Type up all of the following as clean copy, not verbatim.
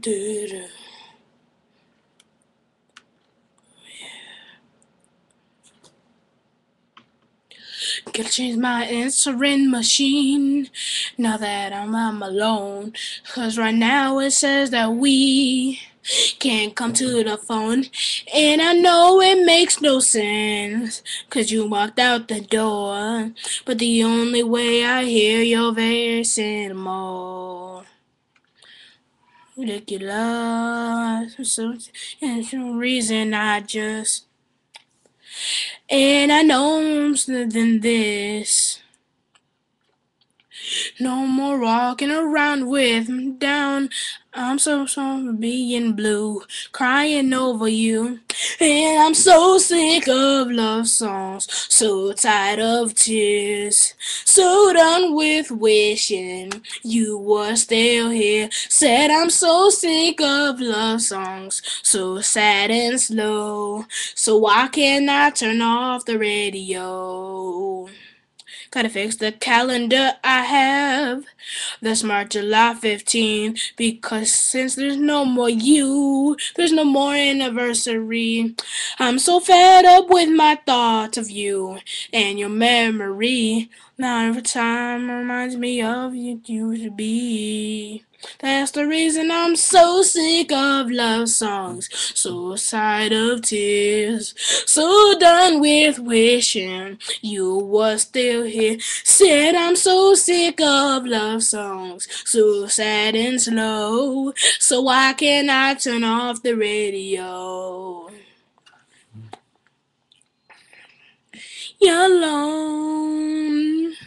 do. Gotta change my answering machine now that I'm alone. 'Cause right now it says that we can't come to the phone. And I know it makes no sense 'cause you walked out the door. But the only way I hear your voice anymore. Ridiculous. So, it's no reason I just. And I know I'm more than this. No more walking around with me down. I'm so sorry for being blue, crying over you. And I'm so sick of love songs, so tired of tears, so done with wishing you were still here. Said I'm so sick of love songs, so sad and slow. So why can't I turn off the radio? Gotta fix the calendar I have. That's March, July 15. Because since there's no more you, there's no more anniversary. I'm so fed up with my thoughts of you and your memory. Now every time reminds me of you used to be. That's the reason I'm so sick of love songs, so tired of tears, so done with wishing you were still here. Said I'm so sick of love songs, so sad and slow. So why can't I turn off the radio? You're alone.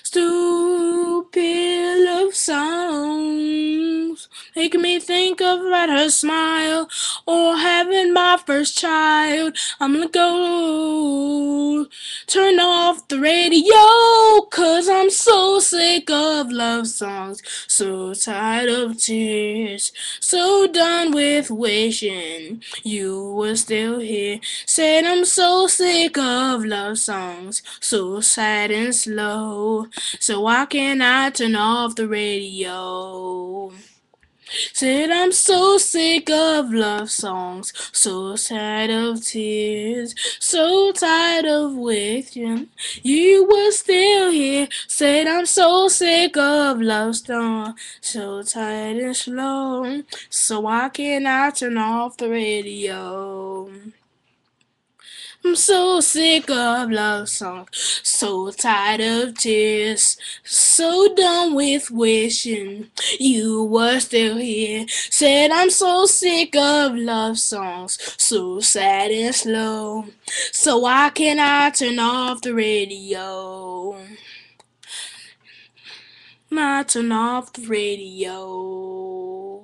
Stupid love songs making me think about her smile or having my first child. I'm gonna go turn off the radio 'cause I'm so sick of love songs, so tired of tears, so done with wishing you were still here. Said I'm so sick of love songs, so sad and slow. So why can't I turn off the radio? Said I'm so sick of love songs, so tired of tears, so tired of wishing you were still here. Said I'm so sick of love songs, so tired and slow. So why can't I turn off the radio? I'm so sick of love songs, so tired of tears, so done with wishing you were still here. Said I'm so sick of love songs, so sad and slow. So why can't I turn off the radio? I turn off the radio.